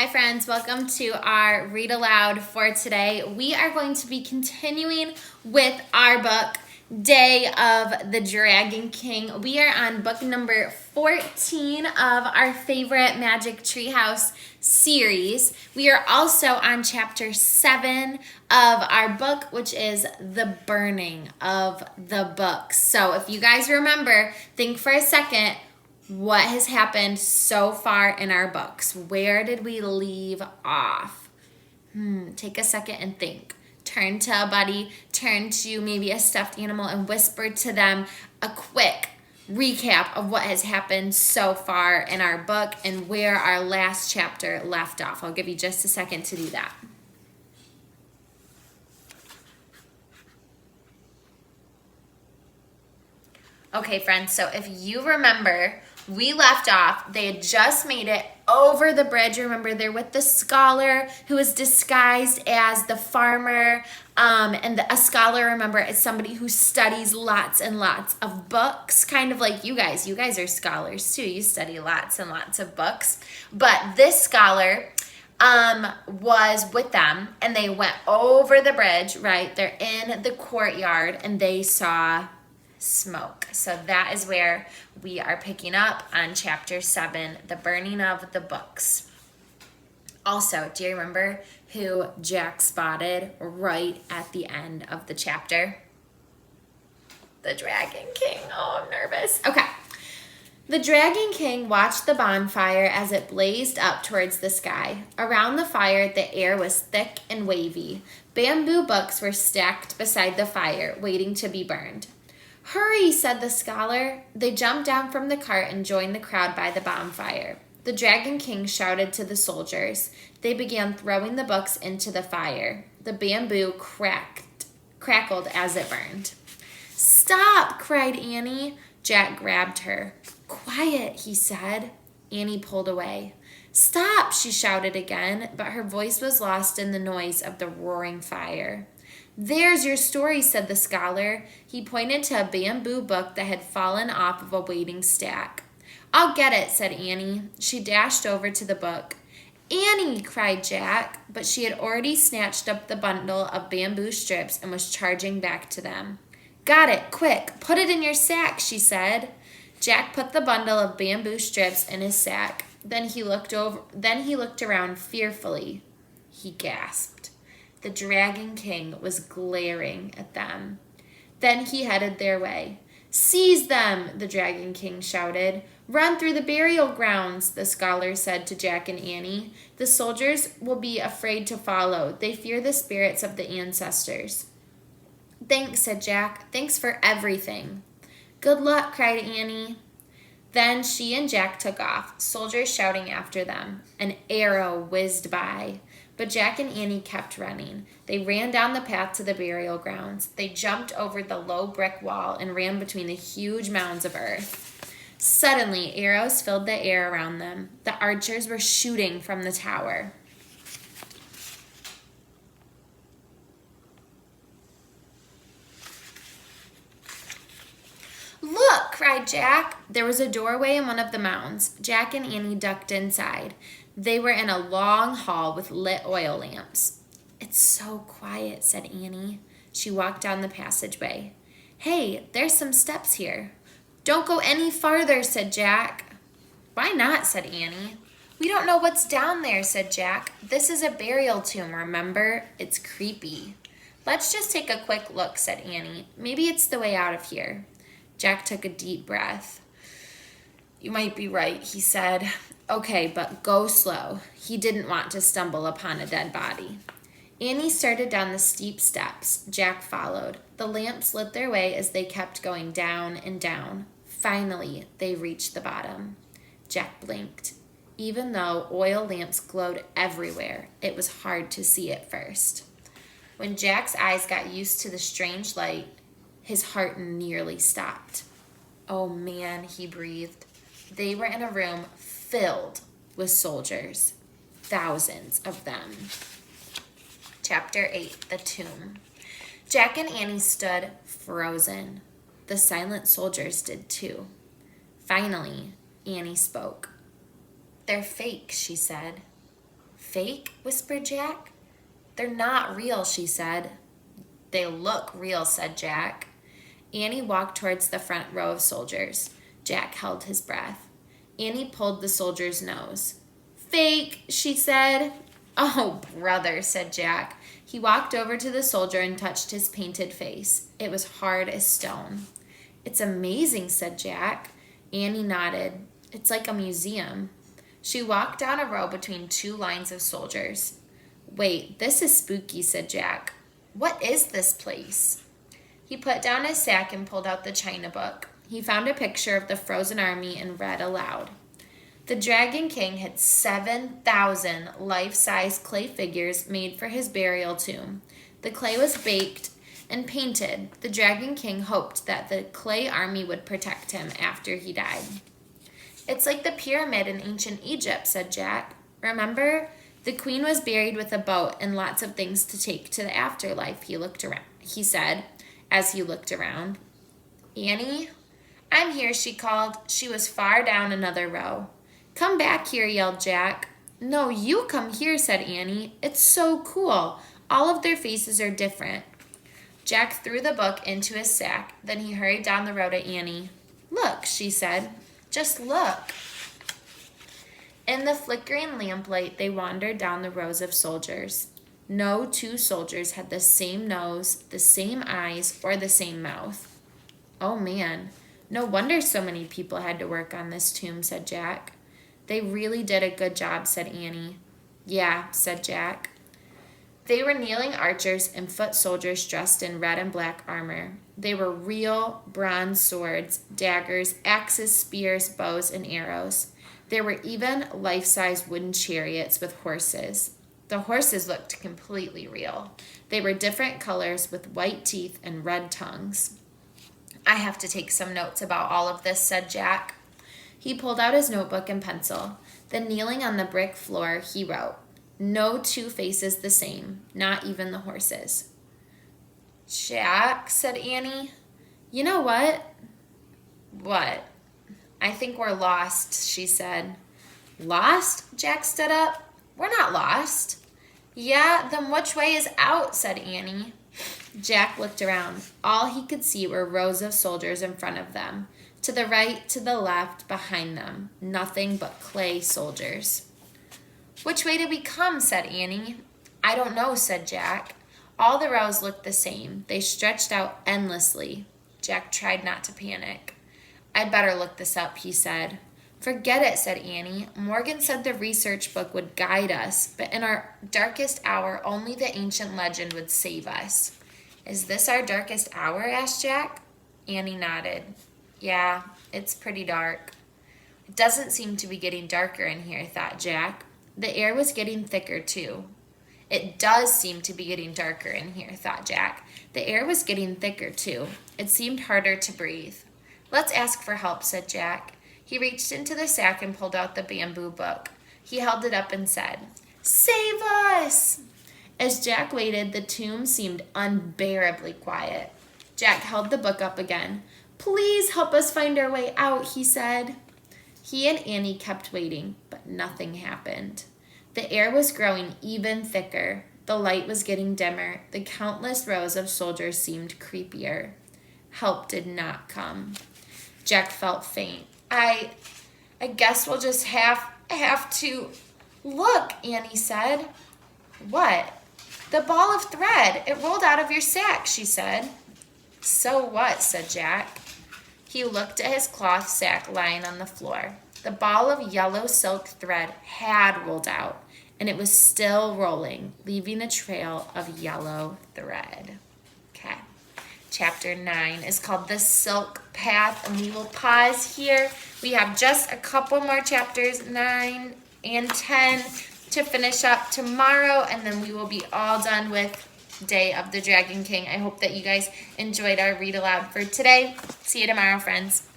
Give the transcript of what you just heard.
Hi friends, welcome to our Read Aloud for today. We are going to be continuing with our book, Day of the Dragon King. We are on book number 14 of our favorite Magic Treehouse series. We are also on chapter 7 of our book, which is the burning of the books. So if you guys remember, think for a second, what has happened so far in our books? Where did we leave off? Take a second and think. Turn to a buddy, turn to maybe a stuffed animal and whisper to them a quick recap of what has happened so far in our book and where our last chapter left off. I'll give you just a second to do that. Okay, friends, so if you remember, we left off, they had just made it over the bridge. Remember, they're with the scholar who is disguised as the farmer. A scholar, remember, is somebody who studies lots and lots of books, kind of like you guys. You guys are scholars too. You study lots and lots of books. But this scholar was with them, and they went over the bridge, right? They're in the courtyard, and they saw smoke. So that is where we are picking up on chapter 7, the burning of the books. Also, do you remember who Jack spotted right at the end of the chapter? The Dragon King. Oh, I'm nervous. Okay. The Dragon King watched the bonfire as it blazed up towards the sky. Around the fire, the air was thick and wavy. Bamboo books were stacked beside the fire, waiting to be burned. "Hurry," said the scholar. They jumped down from the cart and joined the crowd by the bonfire. The Dragon King shouted to the soldiers. They began throwing the books into the fire. The bamboo crackled as it burned. "Stop!" cried Annie. Jack grabbed her. "Quiet," he said. Annie pulled away. "Stop!" she shouted again, but her voice was lost in the noise of the roaring fire. "There's your story," said the scholar. He pointed to a bamboo book that had fallen off of a waiting stack. "I'll get it," said Annie. She dashed over to the book. "Annie!" cried Jack, but she had already snatched up the bundle of bamboo strips and was charging back to them. "Got it, quick, put it in your sack," she said. Jack put the bundle of bamboo strips in his sack. Then he looked around fearfully. He gasped. The Dragon King was glaring at them. Then he headed their way. "Seize them!" the Dragon King shouted. "Run through the burial grounds," the scholar said to Jack and Annie. "The soldiers will be afraid to follow. They fear the spirits of the ancestors." "Thanks," said Jack. "Thanks for everything." "Good luck," cried Annie. Then she and Jack took off, soldiers shouting after them. An arrow whizzed by. But Jack and Annie kept running. They ran down the path to the burial grounds. They jumped over the low brick wall and ran between the huge mounds of earth. Suddenly, arrows filled the air around them. The archers were shooting from the tower. "Look!" cried Jack. There was a doorway in one of the mounds. Jack and Annie ducked inside. They were in a long hall with lit oil lamps. "It's so quiet," said Annie. She walked down the passageway. "Hey, there's some steps here." "Don't go any farther," said Jack. "Why not?" said Annie. "We don't know what's down there," said Jack. "This is a burial tomb, remember? It's creepy." "Let's just take a quick look," said Annie. "Maybe it's the way out of here." Jack took a deep breath. "You might be right," he said. "Okay, but go slow." He didn't want to stumble upon a dead body. Annie started down the steep steps. Jack followed. The lamps lit their way as they kept going down and down. Finally, they reached the bottom. Jack blinked. Even though oil lamps glowed everywhere, it was hard to see at first. When Jack's eyes got used to the strange light, his heart nearly stopped. "Oh man," he breathed. They were in a room filled with soldiers, thousands of them. Chapter 8, the tomb. Jack and Annie stood frozen. The silent soldiers did too. Finally, Annie spoke. "They're fake," she said. Fake? Whispered Jack. They're not real, she said. They look real, said Jack. Annie walked towards the front row of soldiers. Jack held his breath. Annie pulled the soldier's nose. Fake, she said. Oh, brother, said Jack. He walked over to the soldier and touched his painted face. It was hard as stone. It's amazing, said Jack. Annie nodded. It's like a museum. She walked down a row between two lines of soldiers. Wait, this is spooky, said Jack. What is this place? He put down his sack and pulled out the china book. He found a picture of the frozen army and read aloud. The Dragon King had 7,000 life-size clay figures made for his burial tomb. The clay was baked and painted. The Dragon King hoped that the clay army would protect him after he died. It's like the pyramid in ancient Egypt, said Jack. Remember? The queen was buried with a boat and lots of things to take to the afterlife, he said as he looked around. Annie? I'm here, she called. She was far down another row. Come back here, yelled Jack. No, you come here, said Annie. It's so cool. All of their faces are different. Jack threw the book into his sack. Then he hurried down the road to Annie. Look, she said. Just look. In the flickering lamplight, they wandered down the rows of soldiers. No two soldiers had the same nose, the same eyes, or the same mouth. Oh, man. No wonder so many people had to work on this tomb, said Jack. They really did a good job, said Annie. Yeah, said Jack. They were kneeling archers and foot soldiers dressed in red and black armor. They were real bronze swords, daggers, axes, spears, bows, and arrows. There were even life-size wooden chariots with horses. The horses looked completely real. They were different colors with white teeth and red tongues. I have to take some notes about all of this, said Jack. He pulled out his notebook and pencil. Then kneeling on the brick floor, he wrote, No two faces the same, not even the horses. Jack, said Annie. You know what? What? I think we're lost, she said. Lost? Jack stood up. We're not lost. Yeah, then which way is out, said Annie. Jack looked around. All he could see were rows of soldiers in front of them. To the right, to the left, behind them. Nothing but clay soldiers. Which way did we come, said Annie. I don't know, said Jack. All the rows looked the same. They stretched out endlessly. Jack tried not to panic. I'd better look this up, he said. Forget it, said Annie. Morgan said the research book would guide us, but in our darkest hour, only the ancient legend would save us. Is this our darkest hour? Asked Jack. Annie nodded. Yeah, it's pretty dark. It doesn't seem to be getting darker in here, thought Jack. The air was getting thicker, too. It does seem to be getting darker in here, thought Jack. The air was getting thicker, too. It seemed harder to breathe. Let's ask for help, said Jack. He reached into the sack and pulled out the bamboo book. He held it up and said, Save us! As Jack waited, the tomb seemed unbearably quiet. Jack held the book up again. Please help us find our way out, he said. He and Annie kept waiting, but nothing happened. The air was growing even thicker. The light was getting dimmer. The countless rows of soldiers seemed creepier. Help did not come. Jack felt faint. I guess we'll just have to... Look, Annie said. What? The ball of thread. It rolled out of your sack, she said. So what, said Jack. He looked at his cloth sack lying on the floor. The ball of yellow silk thread had rolled out, and it was still rolling, leaving a trail of yellow thread. Okay. Chapter 9 is called The Silk Path, and we will pause here. We have just a couple more chapters, 9 and 10, to finish up tomorrow, and then we will be all done with Day of the Dragon King. I hope that you guys enjoyed our read aloud for today. See you tomorrow, friends.